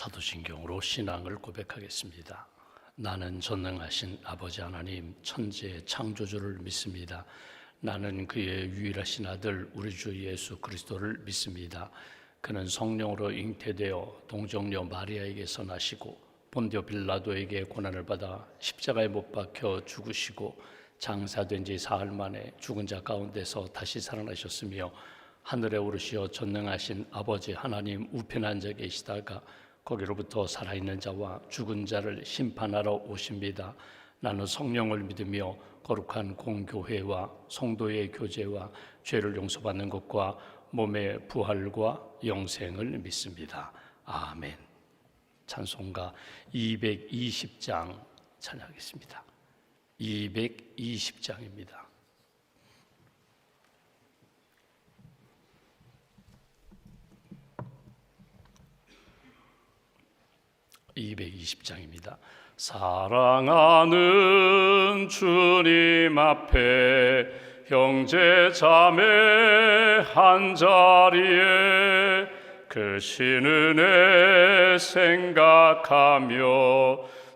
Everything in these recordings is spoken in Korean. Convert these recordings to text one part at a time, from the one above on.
사도신경으로 신앙을 고백하겠습니다. 나는 전능하신 아버지 하나님 천지의 창조주를 믿습니다. 나는 그의 유일하신 아들 우리 주 예수 그리스도를 믿습니다. 그는 성령으로 잉태되어 동정녀 마리아에게서 나시고 본디오 빌라도에게 고난을 받아 십자가에 못 박혀 죽으시고 장사된 지 사흘 만에 죽은 자 가운데서 다시 살아나셨으며 하늘에 오르시어 전능하신 아버지 하나님 우편에 앉아 계시다가 거기로부터 살아있는 자와 죽은 자를 심판하러 오십니다. 나는 성령을 믿으며 거룩한 공교회와 성도의 교제와 죄를 용서받는 것과 몸의 부활과 영생을 믿습니다. 아멘. 찬송가 220장 찬양하겠습니다. 220장입니다. 사랑하는 주님 앞에 형제 자매 한자리에 그 신은혜 생각하며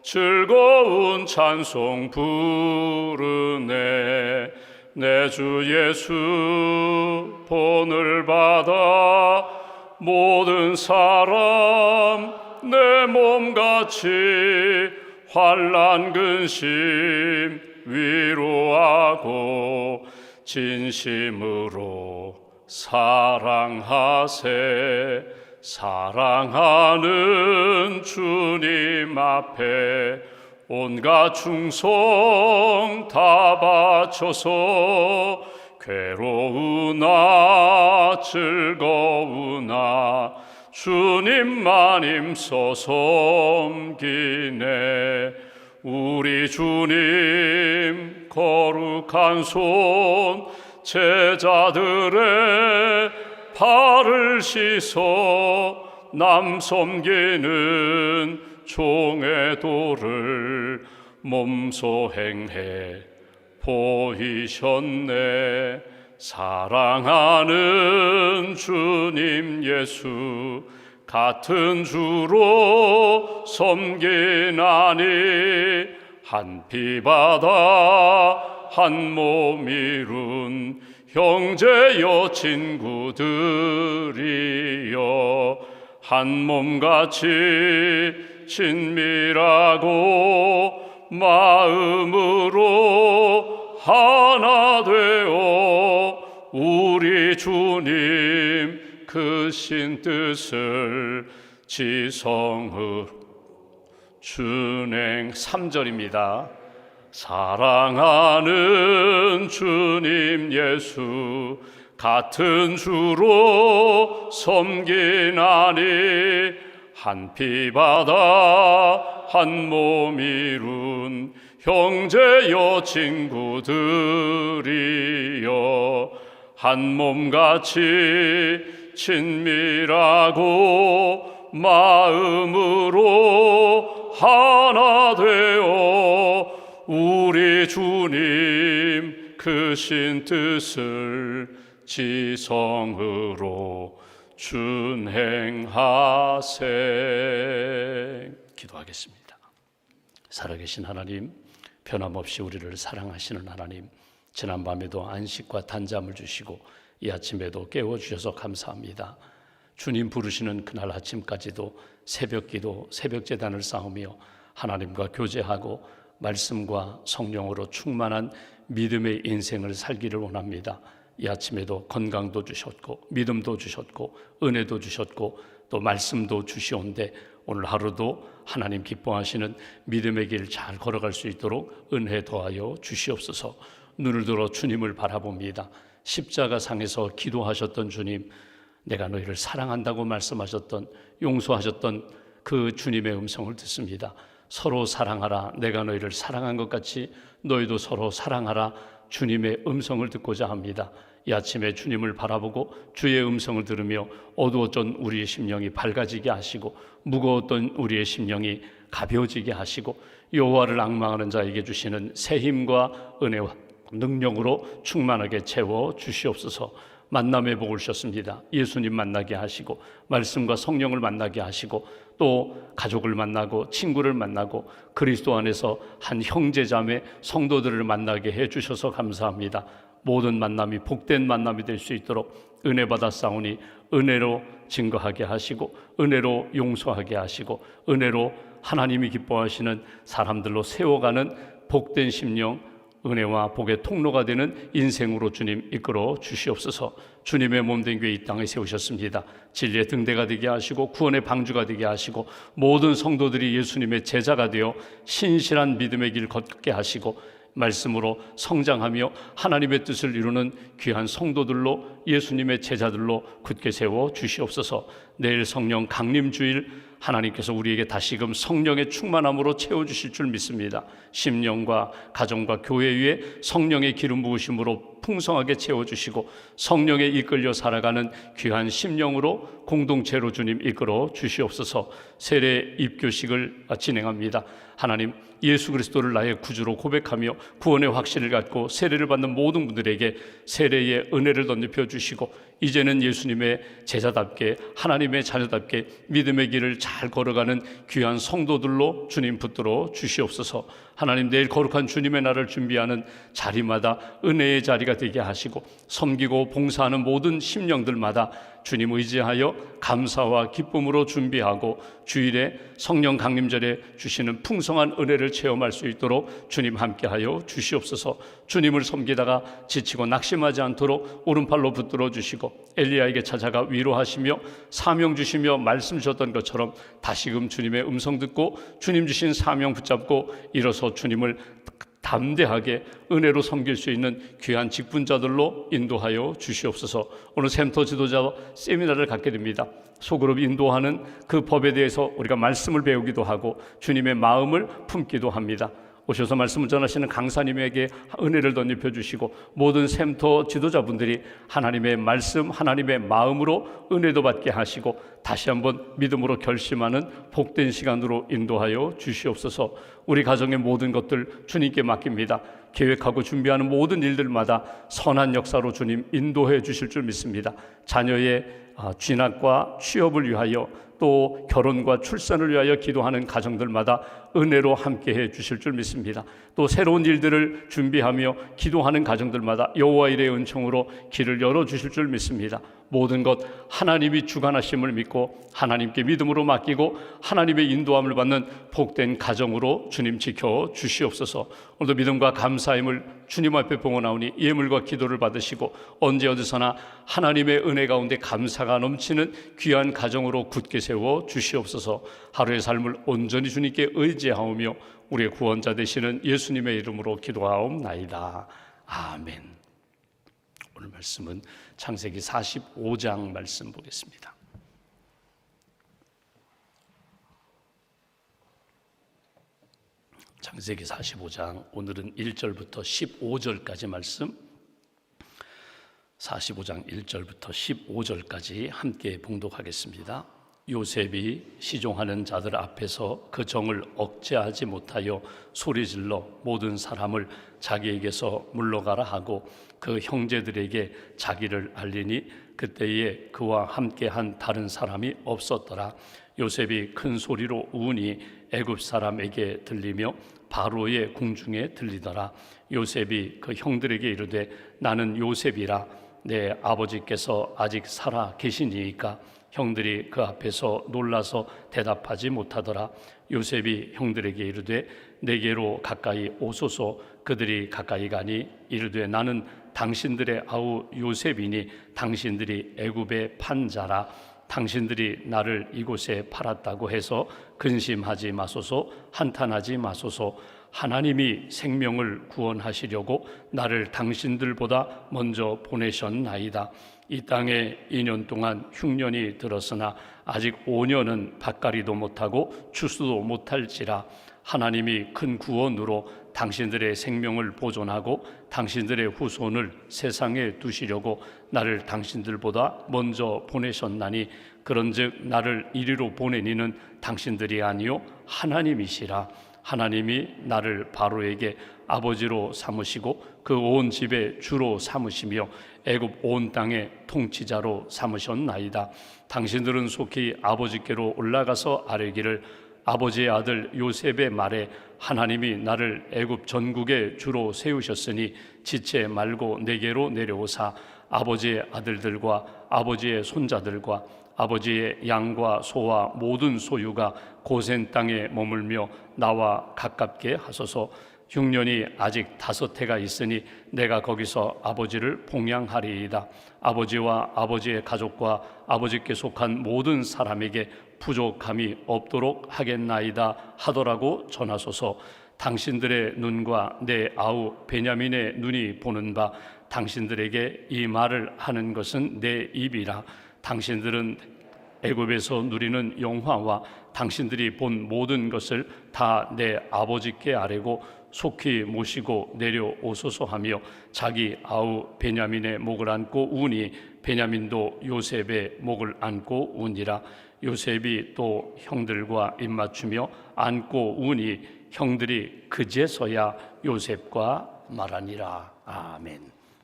즐거운 찬송 부르네. 내 주 예수 본을 받아 모든 사람 내 몸같이 환난 근심 위로하고 진심으로 사랑하세. 사랑하는 주님 앞에 온갖 충성 다 바쳐서 괴로우나 즐거우나 주님만 힘써 섬기네. 우리 주님 거룩한 손 제자들의 발을 씻어 남 섬기는 종의 도를 몸소 행해 보이셨네. 사랑하는 주님 예수 같은 주로 섬기나니 한 피 받아 한 몸 이룬 형제여 친구들이여 한 몸같이 친밀하고 마음으로 하나 되어 우리 주님 크신 뜻을 지성을 준행. 3절입니다. 사랑하는 주님 예수 같은 주로 섬기나니 한 피 받아 한 몸 이룬 형제여 친구들이여 한 몸같이 친밀하고 마음으로 하나 되어 우리 주님 크신 뜻을 지성으로 준행하세. 기도하겠습니다. 살아계신 하나님, 변함없이 우리를 사랑하시는 하나님, 지난밤에도 안식과 단잠을 주시고 이 아침에도 깨워주셔서 감사합니다. 주님 부르시는 그날 아침까지도 새벽기도, 새벽제단을 쌓으며 하나님과 교제하고 말씀과 성령으로 충만한 믿음의 인생을 살기를 원합니다. 이 아침에도 건강도 주셨고 믿음도 주셨고 은혜도 주셨고 또 말씀도 주시온데 오늘 하루도 하나님 기뻐하시는 믿음의 길 잘 걸어갈 수 있도록 은혜 더하여 주시옵소서. 눈을 들어 주님을 바라봅니다. 십자가 상에서 기도하셨던 주님, 내가 너희를 사랑한다고 말씀하셨던, 용서하셨던 그 주님의 음성을 듣습니다. 서로 사랑하라. 내가 너희를 사랑한 것 같이 너희도 서로 사랑하라. 주님의 음성을 듣고자 합니다. 이 아침에 주님을 바라보고 주의 음성을 들으며 어두웠던 우리의 심령이 밝아지게 하시고 무거웠던 우리의 심령이 가벼워지게 하시고 여호와를 앙망하는 자에게 주시는 새 힘과 은혜와 능력으로 충만하게 채워 주시옵소서. 만남의 복을 주셨습니다. 예수님 만나게 하시고 말씀과 성령을 만나게 하시고 또 가족을 만나고 친구를 만나고 그리스도 안에서 한 형제자매 성도들을 만나게 해주셔서 감사합니다. 모든 만남이 복된 만남이 될 수 있도록 은혜 받아 싸우니 은혜로 증거하게 하시고 은혜로 용서하게 하시고 은혜로 하나님이 기뻐하시는 사람들로 세워가는 복된 심령, 은혜와 복의 통로가 되는 인생으로 주님 이끌어 주시옵소서. 주님의 몸된 교회 이 땅에 세우셨습니다. 진리의 등대가 되게 하시고 구원의 방주가 되게 하시고 모든 성도들이 예수님의 제자가 되어 신실한 믿음의 길 걷게 하시고 말씀으로 성장하며 하나님의 뜻을 이루는 귀한 성도들로 예수님의 제자들로 굳게 세워 주시옵소서. 내일 성령 강림주일 하나님께서 우리에게 다시금 성령의 충만함으로 채워주실 줄 믿습니다. 심령과 가정과 교회 위에 성령의 기름 부으심으로 풍성하게 채워주시고 성령에 이끌려 살아가는 귀한 심령으로 공동체로 주님 이끌어 주시옵소서. 세례 입교식을 진행합니다. 하나님, 예수 그리스도를 나의 구주로 고백하며 구원의 확신을 갖고 세례를 받는 모든 분들에게 세례의 은혜를 덧입혀 주시고 이제는 예수님의 제자답게 하나님의 자녀답게 믿음의 길을 잘 걸어가는 귀한 성도들로 주님 붙들어 주시옵소서. 하나님, 내일 거룩한 주님의 날을 준비하는 자리마다 은혜의 자리가 되게 하시고 섬기고 봉사하는 모든 심령들마다 주님 의지하여 감사와 기쁨으로 준비하고 주일에 성령 강림절에 주시는 풍성한 은혜를 체험할 수 있도록 주님 함께하여 주시옵소서. 주님을 섬기다가 지치고 낙심하지 않도록 오른팔로 붙들어 주시고 엘리야에게 찾아가 위로하시며 사명 주시며 말씀 주셨던 것처럼 다시금 주님의 음성 듣고 주님 주신 사명 붙잡고 일어서 주님을 담대하게 은혜로 섬길 수 있는 귀한 직분자들로 인도하여 주시옵소서. 오늘 샘터 지도자 세미나를 갖게 됩니다. 소그룹 인도하는 그 법에 대해서 우리가 말씀을 배우기도 하고 주님의 마음을 품기도 합니다. 오셔서 말씀을 전하시는 강사님에게 은혜를 덧입혀 주시고 모든 샘터 지도자분들이 하나님의 말씀, 하나님의 마음으로 은혜도 받게 하시고 다시 한번 믿음으로 결심하는 복된 시간으로 인도하여 주시옵소서. 우리 가정의 모든 것들 주님께 맡깁니다. 계획하고 준비하는 모든 일들마다 선한 역사로 주님 인도해 주실 줄 믿습니다. 자녀의 진학과 취업을 위하여 또 결혼과 출산을 위하여 기도하는 가정들마다 은혜로 함께해 주실 줄 믿습니다. 또 새로운 일들을 준비하며 기도하는 가정들마다 여호와 일의 은총으로 길을 열어주실 줄 믿습니다. 모든 것 하나님이 주관하심을 믿고 하나님께 믿음으로 맡기고 하나님의 인도함을 받는 복된 가정으로 주님 지켜 주시옵소서. 오늘도 믿음과 감사함을 주님 앞에 봉헌하오니 예물과 기도를 받으시고 언제 어디서나 하나님의 은혜 가운데 감사가 넘치는 귀한 가정으로 굳게 세워 주시옵소서. 하루의 삶을 온전히 주님께 의지하오며 우리의 구원자 되시는 예수님의 이름으로 기도하옵나이다. 아멘. 오늘 말씀은 창세기 45장 말씀 보겠습니다. 창세기 45장 오늘은 1절부터 15절까지 말씀, 45장 1절부터 15절까지 함께 봉독하겠습니다. 요셉이 시종하는 자들 앞에서 그 정을 억제하지 못하여 소리질러 모든 사람을 자기에게서 물러가라 하고 그 형제들에게 자기를 알리니 그때에 그와 함께한 다른 사람이 없었더라. 요셉이 큰 소리로 우니 애굽 사람에게 들리며 바로의 궁중에 들리더라. 요셉이 그 형들에게 이르되 나는 요셉이라. 내 아버지께서 아직 살아 계시니이까. 형들이 그 앞에서 놀라서 대답하지 못하더라. 요셉이 형들에게 이르되 내게로 가까이 오소서. 그들이 가까이 가니 이르되 나는 당신들의 아우 요셉이니 당신들이 애굽에 판 자라. 당신들이 나를 이곳에 팔았다고 해서 근심하지 마소서. 한탄하지 마소서. 하나님이 생명을 구원하시려고 나를 당신들보다 먼저 보내셨나이다. 이 땅에 2년 동안 흉년이 들었으나 아직 5년은 밭갈이도 못하고 추수도 못할지라. 하나님이 큰 구원으로 당신들의 생명을 보존하고 당신들의 후손을 세상에 두시려고 나를 당신들보다 먼저 보내셨나니 그런즉 나를 이리로 보내니는 당신들이 아니요 하나님이시라. 하나님이 나를 바로에게 아버지로 삼으시고 그 온 집의 주로 삼으시며 애굽 온 땅의 통치자로 삼으셨나이다. 당신들은 속히 아버지께로 올라가서 아뢰기를 아버지의 아들 요셉의 말에 하나님이 나를 애굽 전국의 주로 세우셨으니 지체 말고 내게로 내려오사 아버지의 아들들과 아버지의 손자들과 아버지의 양과 소와 모든 소유가 고센 땅에 머물며 나와 가깝게 하소서. 흉년이 아직 5해가 있으니 내가 거기서 아버지를 봉양하리이다. 아버지와 아버지의 가족과 아버지께 속한 모든 사람에게 부족함이 없도록 하겠나이다 하더라고 전하소서. 당신들의 눈과 내 아우 베냐민의 눈이 보는 바 당신들에게 이 말을 하는 것은 내 입이라. 당신들은 애굽에서 누리는 영화와 당신들이 본 모든 것을 다 내 아버지께 아뢰고 속히 모시고 내려오소서 하며 자기 아우 베냐민의 목을 안고 우니 베냐민도 요셉의 목을 안고 우니라. 요셉이 또 형들과 입맞추며 안고 우니 형들이 그제서야 요셉과 말하니라. 아멘.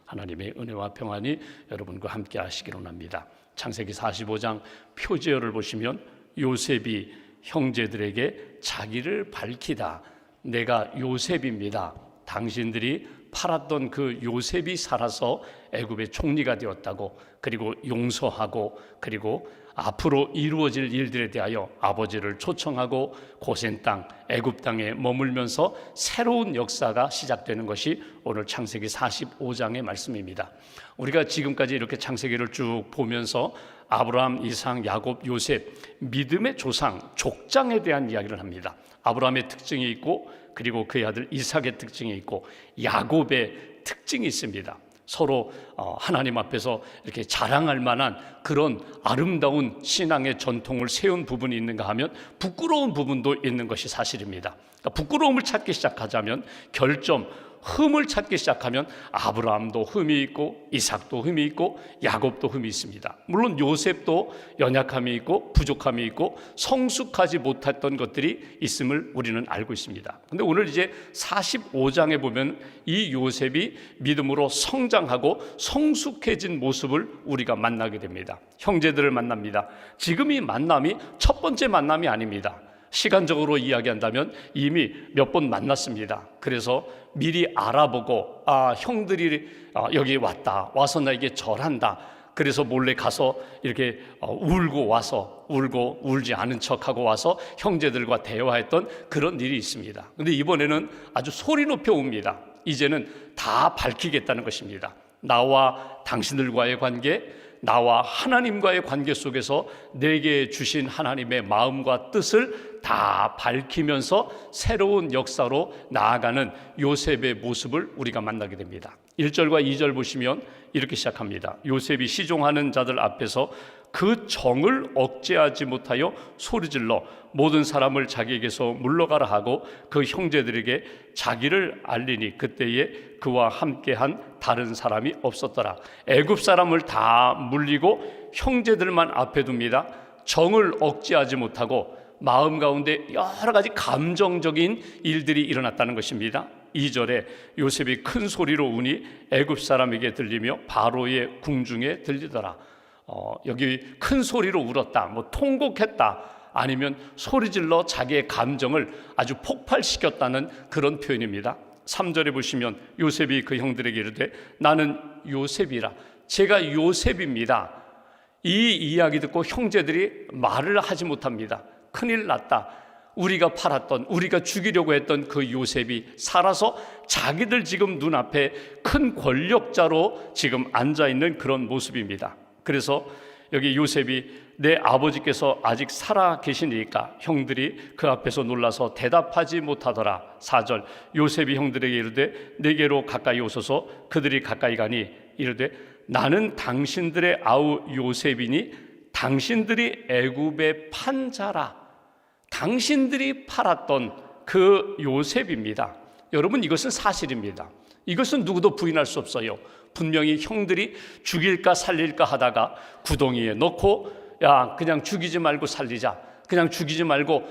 하나님의 은혜와 평안이 여러분과 함께 하시기를 원합니다. 창세기 45장 표제어를 보시면 요셉이 형제들에게 자기를 밝히다. 내가 요셉입니다. 당신들이 팔았던 그 요셉이 살아서 애굽의 총리가 되었다고, 그리고 용서하고, 그리고 앞으로 이루어질 일들에 대하여 아버지를 초청하고 고센 땅, 애굽 땅에 머물면서 새로운 역사가 시작되는 것이 오늘 창세기 45장의 말씀입니다. 우리가 지금까지 이렇게 창세기를 쭉 보면서 아브라함, 이삭, 야곱, 요셉, 믿음의 조상, 족장에 대한 이야기를 합니다. 아브라함의 특징이 있고 그리고 그의 아들 이삭의 특징이 있고 야곱의 특징이 있습니다. 서로 하나님 앞에서 이렇게 자랑할 만한 그런 아름다운 신앙의 전통을 세운 부분이 있는가 하면 부끄러운 부분도 있는 것이 사실입니다. 그러니까 부끄러움을 찾기 시작하자면 결점, 흠을 찾기 시작하면 아브라함도 흠이 있고 이삭도 흠이 있고 야곱도 흠이 있습니다. 물론 요셉도 연약함이 있고 부족함이 있고 성숙하지 못했던 것들이 있음을 우리는 알고 있습니다. 그런데 오늘 이제 45장에 보면 이 요셉이 믿음으로 성장하고 성숙해진 모습을 우리가 만나게 됩니다. 형제들을 만납니다. 지금 이 만남이 첫 번째 만남이 아닙니다. 시간적으로 이야기한다면 이미 몇 번 만났습니다. 그래서 미리 알아보고 형들이 여기 와서 나에게 절한다. 그래서 몰래 가서 이렇게 울고 와서 울지 않은 척하고 와서 형제들과 대화했던 그런 일이 있습니다. 그런데 이번에는 아주 소리 높여 웁니다. 이제는 다 밝히겠다는 것입니다. 나와 당신들과의 관계, 나와 하나님과의 관계 속에서 내게 주신 하나님의 마음과 뜻을 다 밝히면서 새로운 역사로 나아가는 요셉의 모습을 우리가 만나게 됩니다. 1절과 2절 보시면 이렇게 시작합니다. 요셉이 시종하는 자들 앞에서 그 정을 억제하지 못하여 소리질러 모든 사람을 자기에게서 물러가라 하고 그 형제들에게 자기를 알리니 그때에 그와 함께한 다른 사람이 없었더라. 애굽 사람을 다 물리고 형제들만 앞에 둡니다. 정을 억제하지 못하고 마음 가운데 여러 가지 감정적인 일들이 일어났다는 것입니다. 2절에 요셉이 큰 소리로 우니 애굽 사람에게 들리며 바로의 궁중에 들리더라. 여기 큰 소리로 울었다, 통곡했다, 아니면 소리질러 자기의 감정을 아주 폭발시켰다는 그런 표현입니다. 3절에 보시면 요셉이 그 형들에게 이르되 나는 요셉이라, 제가 요셉입니다. 이 이야기 듣고 형제들이 말을 하지 못합니다. 큰일 났다. 우리가 팔았던, 우리가 죽이려고 했던 그 요셉이 살아서 자기들 지금 눈앞에 큰 권력자로 지금 앉아있는 그런 모습입니다. 그래서 여기 요셉이 내 아버지께서 아직 살아 계시니까 형들이 그 앞에서 놀라서 대답하지 못하더라. 4절 요셉이 형들에게 이르되 내게로 가까이 오소서. 그들이 가까이 가니 이르되 나는 당신들의 아우 요셉이니 당신들이 애굽에 판 자라. 당신들이 팔았던 그 요셉입니다. 여러분, 이것은 사실입니다. 이것은 누구도 부인할 수 없어요. 분명히 형들이 죽일까 살릴까 하다가 구덩이에 넣고 야 그냥 죽이지 말고 살리자, 그냥 죽이지 말고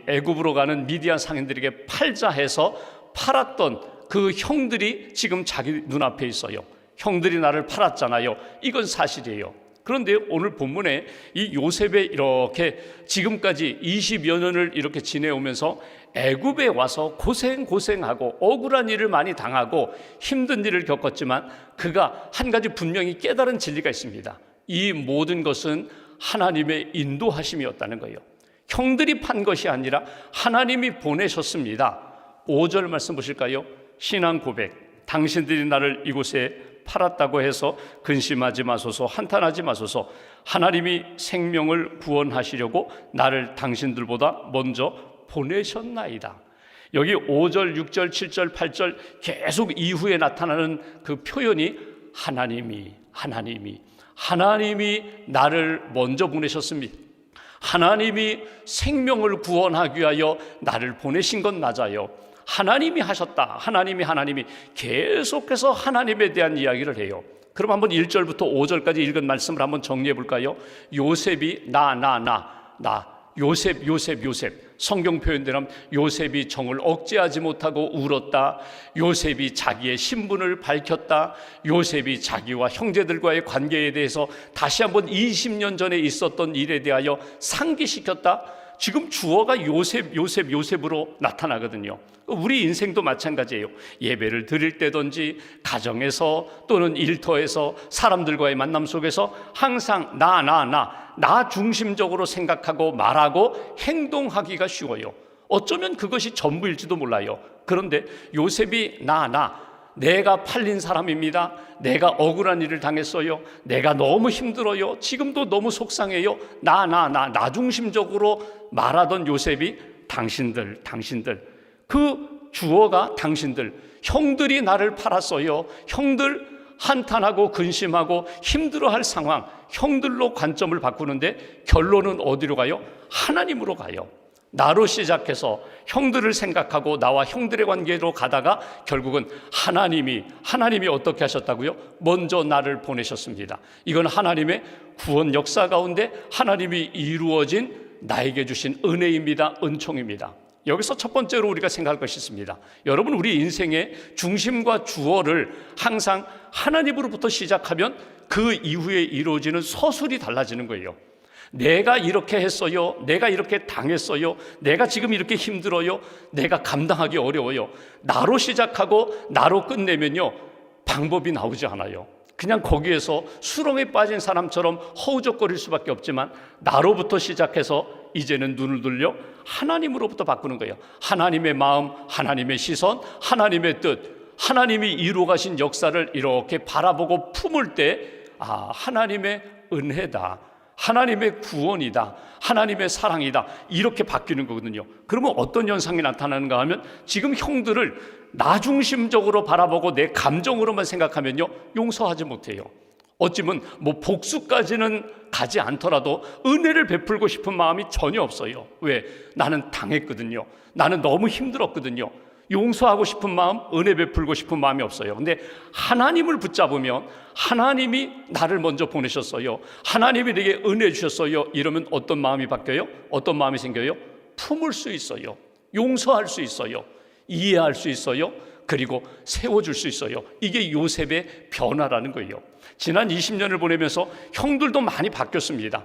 애굽으로 가는 미디안 상인들에게 팔자 해서 팔았던 그 형들이 지금 자기 눈앞에 있어요. 형들이 나를 팔았잖아요. 이건 사실이에요. 그런데 오늘 본문에 이 요셉의 이렇게 지금까지 20여 년을 이렇게 지내오면서 애굽에 와서 고생하고 억울한 일을 많이 당하고 힘든 일을 겪었지만 그가 한 가지 분명히 깨달은 진리가 있습니다. 이 모든 것은 하나님의 인도하심이었다는 거예요. 형들이 판 것이 아니라 하나님이 보내셨습니다. 5절 말씀 보실까요? 신앙 고백. 당신들이 나를 이곳에 팔았다고 해서 근심하지 마소서, 한탄하지 마소서. 하나님이 생명을 구원하시려고 나를 당신들보다 먼저 보내셨나이다. 여기 5절, 6절, 7절, 8절 계속 이후에 나타나는 그 표현이 하나님이 나를 먼저 보내셨습니다. 하나님이 생명을 구원하기 위하여 나를 보내신 건 맞아요. 하나님이 하셨다. 하나님이 계속해서 하나님에 대한 이야기를 해요. 그럼 한번 1절부터 5절까지 읽은 말씀을 한번 정리해 볼까요? 요셉이 요셉. 성경 표현대로 요셉이 정을 억제하지 못하고 울었다. 요셉이 자기의 신분을 밝혔다. 요셉이 자기와 형제들과의 관계에 대해서 다시 한번 20년 전에 있었던 일에 대하여 상기시켰다. 지금 주어가 요셉으로 나타나거든요. 우리 인생도 마찬가지예요. 예배를 드릴 때든지 가정에서 또는 일터에서 사람들과의 만남 속에서 항상 나 중심적으로 생각하고 말하고 행동하기가 쉬워요. 어쩌면 그것이 전부일지도 몰라요. 그런데 요셉이 내가 팔린 사람입니다. 내가 억울한 일을 당했어요. 내가 너무 힘들어요. 지금도 너무 속상해요. 나 중심적으로 말하던 요셉이 당신들, 그 주어가 당신들, 형들이 나를 팔았어요. 형들 한탄하고 근심하고 힘들어할 상황, 형들로 관점을 바꾸는데 결론은 어디로 가요? 하나님으로 가요. 나로 시작해서 형들을 생각하고 나와 형들의 관계로 가다가 결국은 하나님이 어떻게 하셨다고요? 먼저 나를 보내셨습니다. 이건 하나님의 구원 역사 가운데 하나님이 이루어진 나에게 주신 은혜입니다. 은총입니다. 여기서 첫 번째로 우리가 생각할 것이 있습니다. 여러분, 우리 인생의 중심과 주어를 항상 하나님으로부터 시작하면 그 이후에 이루어지는 서술이 달라지는 거예요. 내가 이렇게 했어요. 내가 이렇게 당했어요. 내가 지금 이렇게 힘들어요. 내가 감당하기 어려워요. 나로 시작하고 나로 끝내면요, 방법이 나오지 않아요. 그냥 거기에서 수렁에 빠진 사람처럼 허우적거릴 수밖에 없지만 나로부터 시작해서 이제는 눈을 돌려 하나님으로부터 바꾸는 거예요. 하나님의 마음, 하나님의 시선, 하나님의 뜻, 하나님이 이루어 가신 역사를 이렇게 바라보고 품을 때 하나님의 은혜다, 하나님의 구원이다, 하나님의 사랑이다, 이렇게 바뀌는 거거든요. 그러면 어떤 현상이 나타나는가 하면 지금 형들을 나 중심적으로 바라보고 내 감정으로만 생각하면요, 용서하지 못해요. 어찌면 복수까지는 가지 않더라도 은혜를 베풀고 싶은 마음이 전혀 없어요. 왜? 나는 당했거든요. 나는 너무 힘들었거든요. 용서하고 싶은 마음, 은혜 베풀고 싶은 마음이 없어요. 근데 하나님을 붙잡으면 하나님이 나를 먼저 보내셨어요. 하나님이 내게 은혜 주셨어요. 이러면 어떤 마음이 바뀌어요? 어떤 마음이 생겨요? 품을 수 있어요. 용서할 수 있어요. 이해할 수 있어요. 그리고 세워줄 수 있어요. 이게 요셉의 변화라는 거예요. 지난 20년을 보내면서 형들도 많이 바뀌었습니다.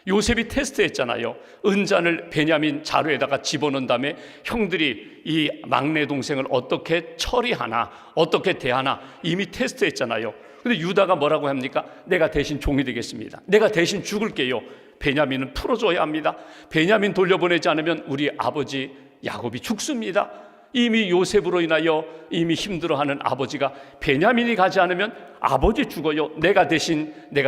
요셉이 테스트했잖아요. 은잔을 베냐민 자루에다가 집어넣은 다음에 형들이 이 막내 동생을 어떻게 처리하나, 어떻게 대하나 이미 테스트했잖아요. 근데 유다가 뭐라고 합니까? 내가 대신 종이 되겠습니다. 내가 대신 죽을게요. 베냐민은 풀어줘야 합니다. 베냐민 돌려보내지 않으면 우리 아버지 야곱이 죽습니다. 이미 요셉으로 인하여 이미 힘들어하는 아버지가 베냐민이 가지 않으면 아버지 죽어요. 내가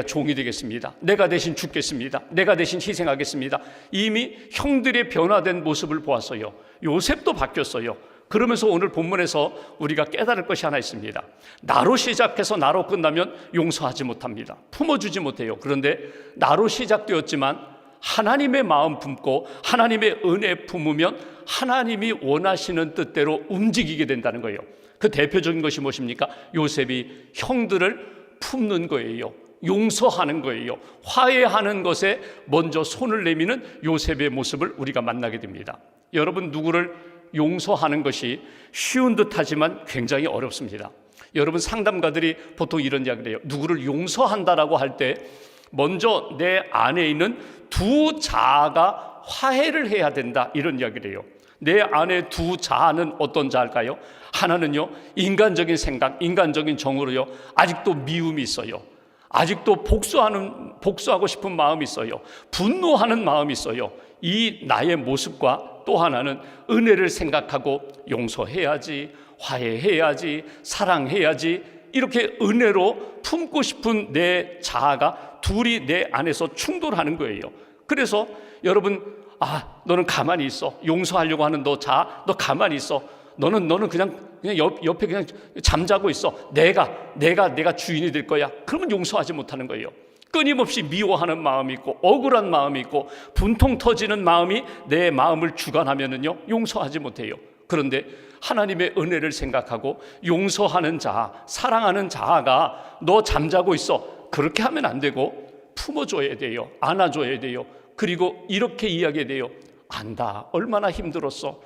종이 되겠습니다. 내가 대신 죽겠습니다. 내가 대신 희생하겠습니다. 이미 형들의 변화된 모습을 보았어요. 요셉도 바뀌었어요. 그러면서 오늘 본문에서 우리가 깨달을 것이 하나 있습니다. 나로 시작해서 나로 끝나면 용서하지 못합니다. 품어주지 못해요. 그런데 나로 시작되었지만 하나님의 마음 품고 하나님의 은혜 품으면 하나님이 원하시는 뜻대로 움직이게 된다는 거예요. 그 대표적인 것이 무엇입니까? 요셉이 형들을 품는 거예요. 용서하는 거예요. 화해하는 것에 먼저 손을 내미는 요셉의 모습을 우리가 만나게 됩니다. 여러분, 누구를 용서하는 것이 쉬운 듯하지만 굉장히 어렵습니다. 여러분, 상담가들이 보통 이런 이야기를 해요. 누구를 용서한다라고 할 때 먼저 내 안에 있는 두 자아가 화해를 해야 된다, 이런 이야기를 해요. 내 안에 두 자아는 어떤 자일까요? 하나는요, 인간적인 생각, 인간적인 정으로요, 아직도 미움이 있어요. 아직도 복수하고 싶은 마음이 있어요. 분노하는 마음이 있어요. 이 나의 모습과 또 하나는 은혜를 생각하고 용서해야지, 화해해야지, 사랑해야지, 이렇게 은혜로 품고 싶은 내 자아가 둘이 내 안에서 충돌하는 거예요. 그래서 여러분, 너는 가만히 있어. 용서하려고 하는 너 자아, 너 가만히 있어. 너는 그냥 옆에 그냥 잠자고 있어. 내가 주인이 될 거야. 그러면 용서하지 못하는 거예요. 끊임없이 미워하는 마음이 있고, 억울한 마음이 있고, 분통 터지는 마음이 내 마음을 주관하면은요, 용서하지 못해요. 그런데 하나님의 은혜를 생각하고 용서하는 자아, 사랑하는 자아가 너 잠자고 있어, 그렇게 하면 안 되고 품어줘야 돼요. 안아줘야 돼요. 그리고 이렇게 이야기해야 돼요. 안다, 얼마나 힘들었어.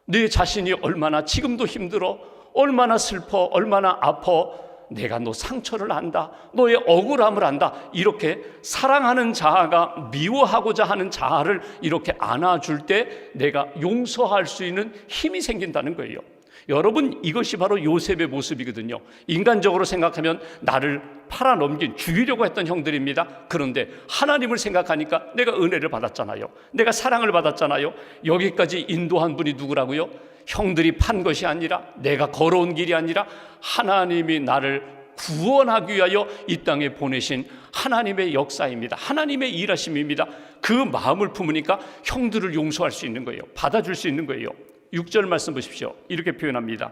내 자신이 얼마나 지금도 힘들어, 얼마나 슬퍼, 얼마나 아파. 내가 너 상처를 안다, 너의 억울함을 안다. 이렇게 사랑하는 자아가 미워하고자 하는 자아를 이렇게 안아줄 때 내가 용서할 수 있는 힘이 생긴다는 거예요. 여러분, 이것이 바로 요셉의 모습이거든요. 인간적으로 생각하면 나를 팔아넘긴, 죽이려고 했던 형들입니다. 그런데 하나님을 생각하니까 내가 은혜를 받았잖아요. 내가 사랑을 받았잖아요. 여기까지 인도한 분이 누구라고요? 형들이 판 것이 아니라, 내가 걸어온 길이 아니라 하나님이 나를 구원하기 위하여 이 땅에 보내신 하나님의 역사입니다. 하나님의 일하심입니다. 그 마음을 품으니까 형들을 용서할 수 있는 거예요. 받아줄 수 있는 거예요. 6절 말씀 보십시오. 이렇게 표현합니다.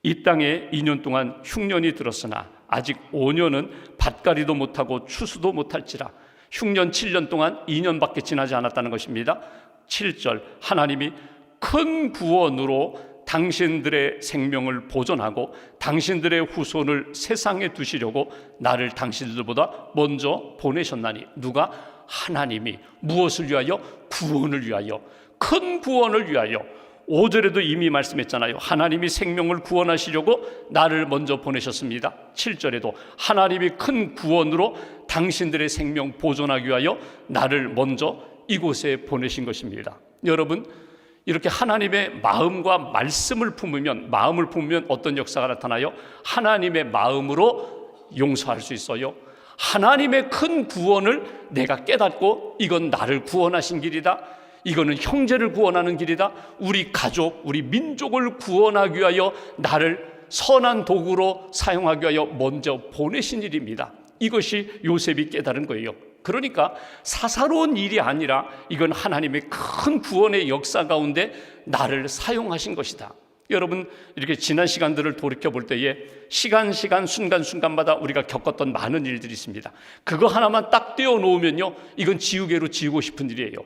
이 땅에 2년 동안 흉년이 들었으나 아직 5년은 밭갈이도 못하고 추수도 못할지라. 흉년 7년 동안 2년밖에 지나지 않았다는 것입니다. 7절, 하나님이 큰 구원으로 당신들의 생명을 보존하고 당신들의 후손을 세상에 두시려고 나를 당신들보다 먼저 보내셨나니. 누가? 하나님이. 무엇을 위하여? 구원을 위하여, 큰 구원을 위하여. 5절에도 이미 말씀했잖아요. 하나님이 생명을 구원하시려고 나를 먼저 보내셨습니다. 7절에도 하나님이 큰 구원으로 당신들의 생명 보존하기 위하여 나를 먼저 이곳에 보내신 것입니다. 여러분, 이렇게 하나님의 마음과 말씀을 품으면, 마음을 품으면 어떤 역사가 나타나요? 하나님의 마음으로 용서할 수 있어요. 하나님의 큰 구원을 내가 깨닫고, 이건 나를 구원하신 길이다, 이거는 형제를 구원하는 길이다, 우리 가족, 우리 민족을 구원하기 위하여 나를 선한 도구로 사용하기 위하여 먼저 보내신 일입니다. 이것이 요셉이 깨달은 거예요. 그러니까 사사로운 일이 아니라 이건 하나님의 큰 구원의 역사 가운데 나를 사용하신 것이다. 여러분, 이렇게 지난 시간들을 돌이켜볼 때에 시간 순간순간마다 우리가 겪었던 많은 일들이 있습니다. 그거 하나만 딱 떼어놓으면요, 이건 지우개로 지우고 싶은 일이에요.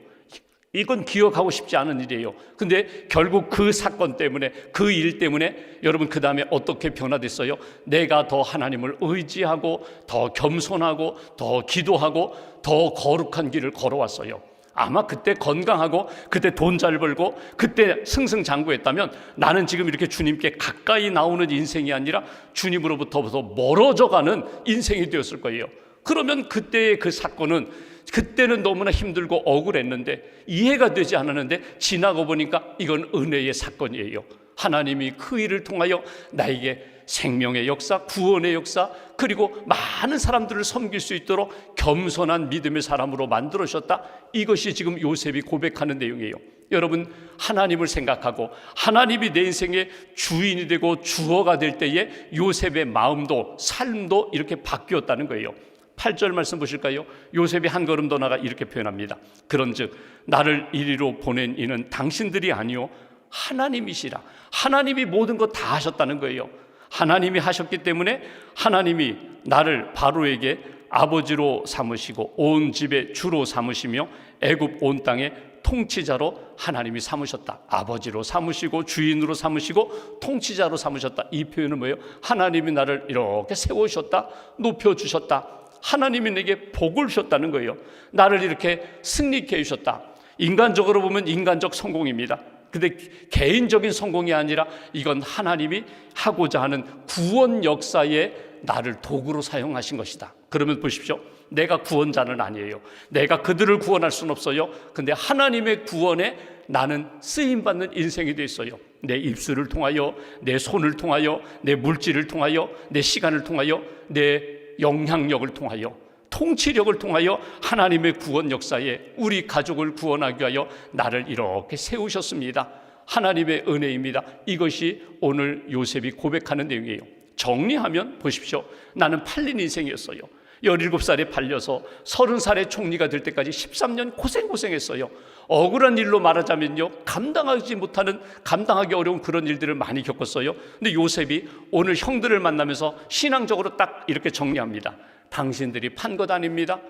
이건 기억하고 싶지 않은 일이에요. 근데 결국 그 사건 때문에, 그 일 때문에 여러분 그 다음에 어떻게 변화됐어요? 내가 더 하나님을 의지하고 더 겸손하고 더 기도하고 더 거룩한 길을 걸어왔어요. 아마 그때 건강하고 그때 돈 잘 벌고 그때 승승장구했다면 나는 지금 이렇게 주님께 가까이 나오는 인생이 아니라 주님으로부터 멀어져가는 인생이 되었을 거예요. 그러면 그때의 그 사건은, 그때는 너무나 힘들고 억울했는데, 이해가 되지 않았는데 지나고 보니까 이건 은혜의 사건이에요. 하나님이 그 일을 통하여 나에게 생명의 역사, 구원의 역사, 그리고 많은 사람들을 섬길 수 있도록 겸손한 믿음의 사람으로 만들어주셨다. 이것이 지금 요셉이 고백하는 내용이에요. 여러분, 하나님을 생각하고 하나님이 내 인생의 주인이 되고 주어가 될 때에 요셉의 마음도 삶도 이렇게 바뀌었다는 거예요. 8절 말씀 보실까요? 요셉이 한 걸음 더 나가 이렇게 표현합니다. 그런즉 나를 이리로 보낸 이는 당신들이 아니요 하나님이시라. 하나님이 모든 것 다 하셨다는 거예요. 하나님이 하셨기 때문에 하나님이 나를 바로에게 아버지로 삼으시고 온 집의 주로 삼으시며 애굽 온 땅의 통치자로 하나님이 삼으셨다. 아버지로 삼으시고 주인으로 삼으시고 통치자로 삼으셨다. 이 표현은 뭐예요? 하나님이 나를 이렇게 세우셨다, 높여주셨다. 하나님이 내게 복을 주셨다는 거예요. 나를 이렇게 승리케 해주셨다. 인간적으로 보면 인간적 성공입니다. 근데 개인적인 성공이 아니라 이건 하나님이 하고자 하는 구원 역사에 나를 도구로 사용하신 것이다. 그러면 보십시오. 내가 구원자는 아니에요. 내가 그들을 구원할 수는 없어요. 근데 하나님의 구원에 나는 쓰임받는 인생이 돼 있어요. 내 입술을 통하여, 내 손을 통하여, 내 물질을 통하여, 내 시간을 통하여, 내 영향력을 통하여, 통치력을 통하여 하나님의 구원 역사에 우리 가족을 구원하기 위하여 나를 이렇게 세우셨습니다. 하나님의 은혜입니다. 이것이 오늘 요셉이 고백하는 내용이에요. 정리하면 보십시오. 나는 팔린 인생이었어요. 17살에 팔려서 30살에 총리가 될 때까지 13년 고생했어요. 억울한 일로 말하자면요, 감당하기 어려운 그런 일들을 많이 겪었어요. 근데 요셉이 오늘 형들을 만나면서 신앙적으로 딱 이렇게 정리합니다. 당신들이 판 것 아닙니다.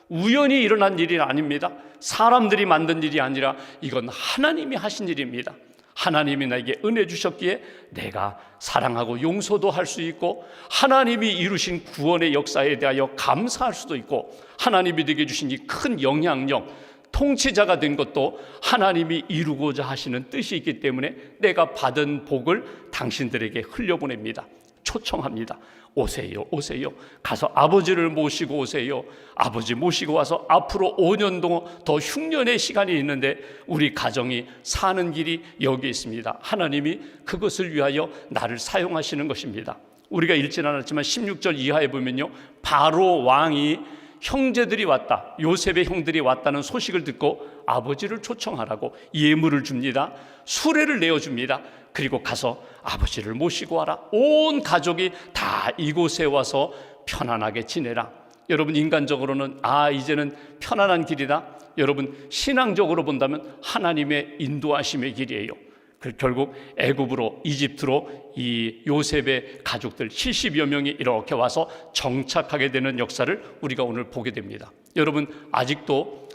우연히 일어난 일이 아닙니다. 사람들이 만든 일이 아니라 이건 하나님이 하신 일입니다. 하나님이 나에게 은혜 주셨기에 내가 사랑하고 용서도 할 수 있고, 하나님이 이루신 구원의 역사에 대하여 감사할 수도 있고, 하나님이 내게 주신 이 큰 영향력, 통치자가 된 것도 하나님이 이루고자 하시는 뜻이 있기 때문에 내가 받은 복을 당신들에게 흘려보냅니다. 초청합니다. 오세요, 오세요. 가서 아버지를 모시고 오세요. 아버지 모시고 와서 앞으로 5년 동안 더 흉년의 시간이 있는데 우리 가정이 사는 길이 여기 있습니다. 하나님이 그것을 위하여 나를 사용하시는 것입니다. 우리가 읽지는 않았지만 16절 이하에 보면요, 바로 왕이 형제들이 왔다, 요셉의 형들이 왔다는 소식을 듣고 아버지를 초청하라고 예물을 줍니다. 수레를 내어줍니다. 그리고 가서 아버지를 모시고 와라. 온 가족이 다 이곳에 와서 편안하게 지내라. 여러분, 인간적으로는 이제는 편안한 길이다. 여러분, 신앙적으로 본다면 하나님의 인도하심의 길이에요. 결국 애굽으로, 이집트로 이 요셉의 가족들 70여 명이 이렇게 와서 정착하게 되는 역사를 우리가 오늘 보게 됩니다. 여러분, 아직도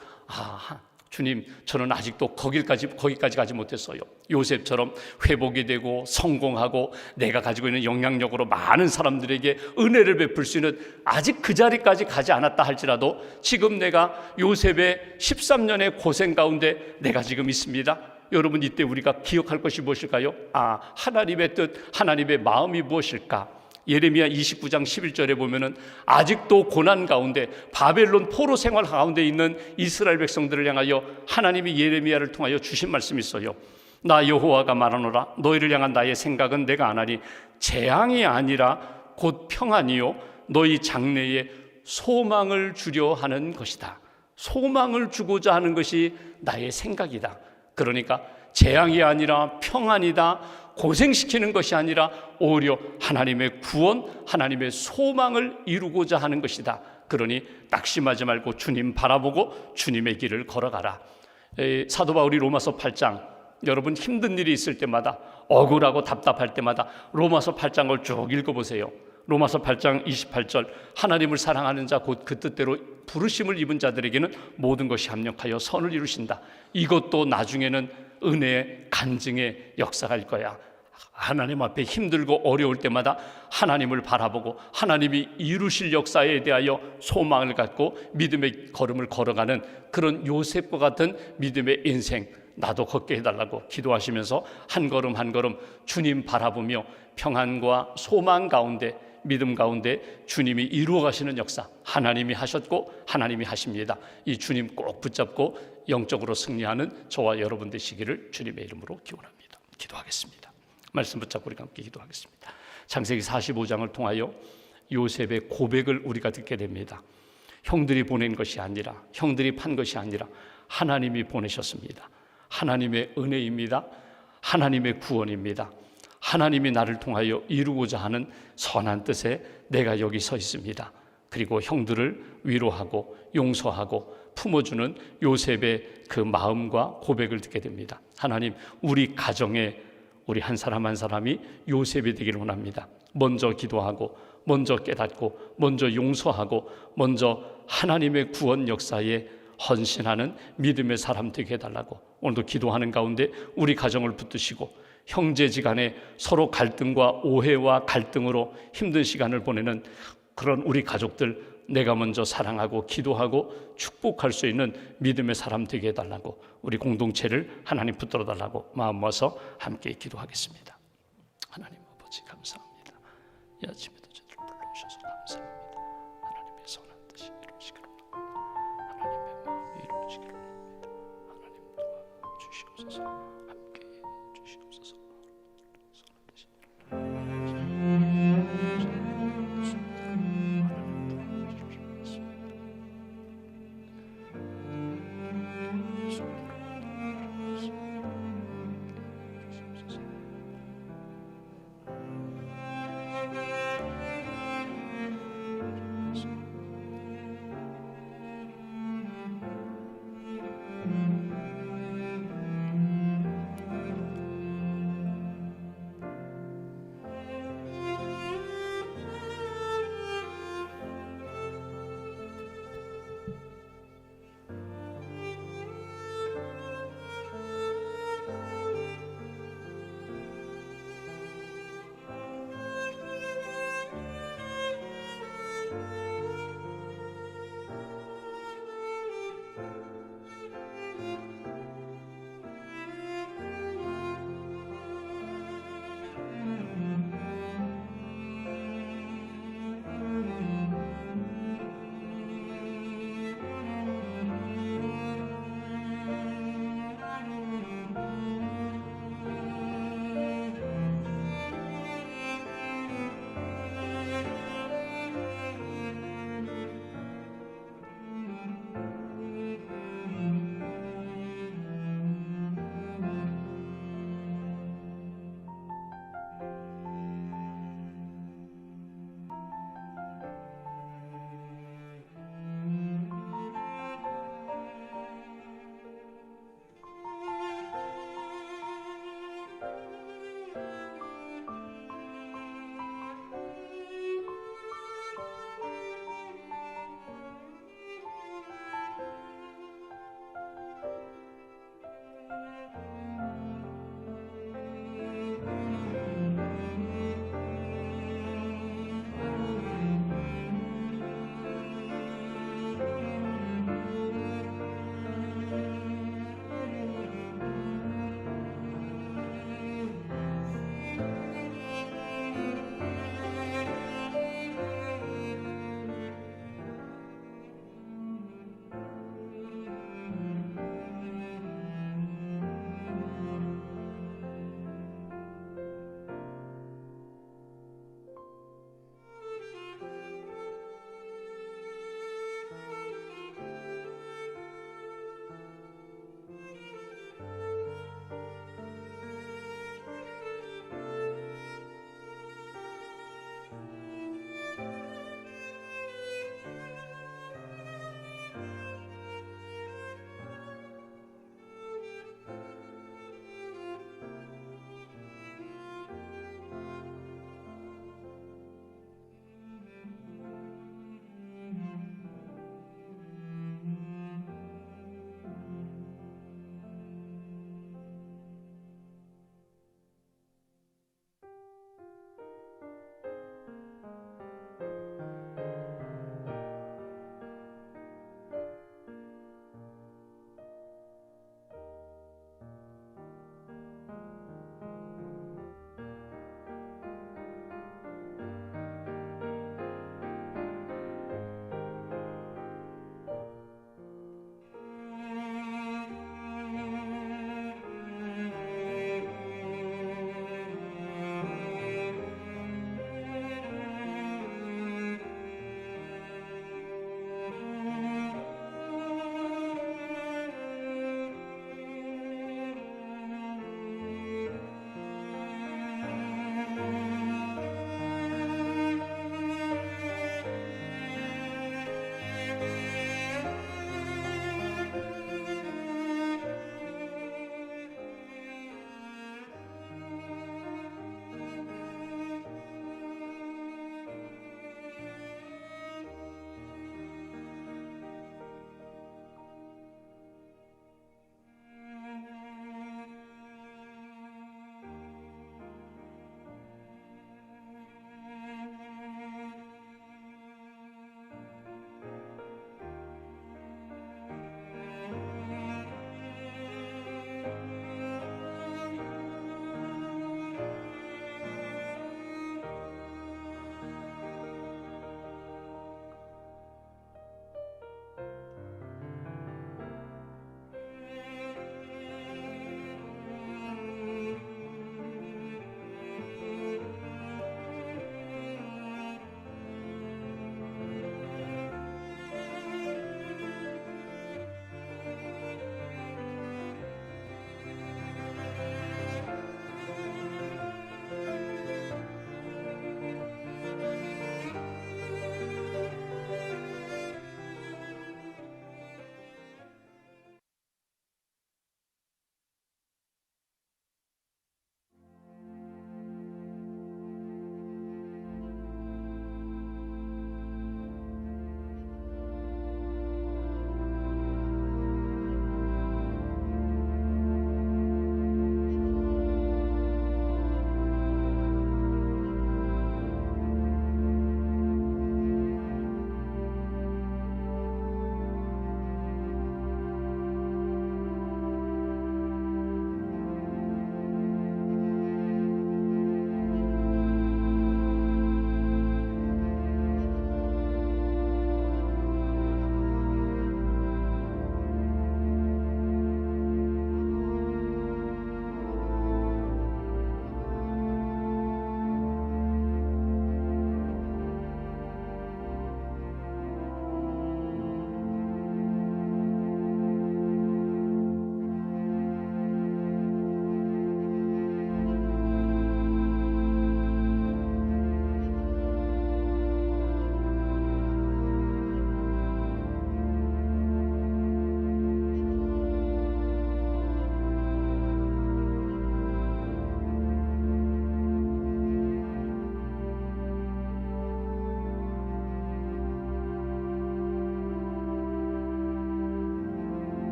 주님, 저는 아직도 거기까지 가지 못했어요. 요셉처럼 회복이 되고 성공하고 내가 가지고 있는 영향력으로 많은 사람들에게 은혜를 베풀 수 있는, 아직 그 자리까지 가지 않았다 할지라도 지금 내가 요셉의 13년의 고생 가운데 내가 지금 있습니다. 여러분, 이때 우리가 기억할 것이 무엇일까요? 하나님의 뜻, 하나님의 마음이 무엇일까? 예레미야 29장 11절에 보면은 아직도 고난 가운데 바벨론 포로 생활 가운데 있는 이스라엘 백성들을 향하여 하나님이 예레미야를 통하여 주신 말씀이 있어요. 나 여호와가 말하노라, 너희를 향한 나의 생각은 내가 아나니 재앙이 아니라 곧 평안이요 너희 장래에 소망을 주려 하는 것이다. 소망을 주고자 하는 것이 나의 생각이다. 그러니까 재앙이 아니라 평안이다. 고생시키는 것이 아니라 오히려 하나님의 구원, 하나님의 소망을 이루고자 하는 것이다. 그러니 낙심하지 말고 주님 바라보고 주님의 길을 걸어가라. 사도 바울이 로마서 8장, 여러분 힘든 일이 있을 때마다, 억울하고 답답할 때마다 로마서 8장을 쭉 읽어보세요. 로마서 8장 28절, 하나님을 사랑하는 자 곧 그 뜻대로 부르심을 입은 자들에게는 모든 것이 합력하여 선을 이루신다. 이것도 나중에는 은혜의 간증의 역사가 일 거야. 하나님 앞에 힘들고 어려울 때마다 하나님을 바라보고 하나님이 이루실 역사에 대하여 소망을 갖고 믿음의 걸음을 걸어가는 그런 요셉과 같은 믿음의 인생, 나도 걷게 해달라고 기도하시면서 한 걸음 한 걸음 주님 바라보며 평안과 소망 가운데, 믿음 가운데 주님이 이루어 가시는 역사, 하나님이 하셨고 하나님이 하십니다. 이 주님 꼭 붙잡고 영적으로 승리하는 저와 여러분 되시기를 주님의 이름으로 기원합니다. 기도하겠습니다. 말씀 붙잡고 우리가 함께 기도하겠습니다. 창세기 45장을 통하여 요셉의 고백을 우리가 듣게 됩니다. 형들이 보낸 것이 아니라, 형들이 판 것이 아니라 하나님이 보내셨습니다. 하나님의 은혜입니다. 하나님의 구원입니다. 하나님이 나를 통하여 이루고자 하는 선한 뜻에 내가 여기 서 있습니다. 그리고 형들을 위로하고 용서하고 품어주는 요셉의 그 마음과 고백을 듣게 됩니다. 하나님, 우리 가정에 우리 한 사람 한 사람이 요셉이 되기를 원합니다. 먼저 기도하고, 먼저 깨닫고, 먼저 용서하고, 먼저 하나님의 구원 역사에 헌신하는 믿음의 사람 되게 해달라고 오늘도 기도하는 가운데 우리 가정을 붙드시고, 형제지간에 서로 갈등과 오해와 갈등으로 힘든 시간을 보내는 그런 우리 가족들 내가 먼저 사랑하고 기도하고 축복할 수 있는 믿음의 사람 되게 해달라고, 우리 공동체를 하나님 붙들어 달라고 마음 모아서 함께 기도하겠습니다. 하나님 아버지 감사합니다. 이 아침에도 저희를 불러주셔서 감사합니다. 하나님의 선한 뜻이 이루어지기를 원합니다. 하나님의 마음이 이루어지기를 원합니다. 하나님 도와주시옵소서.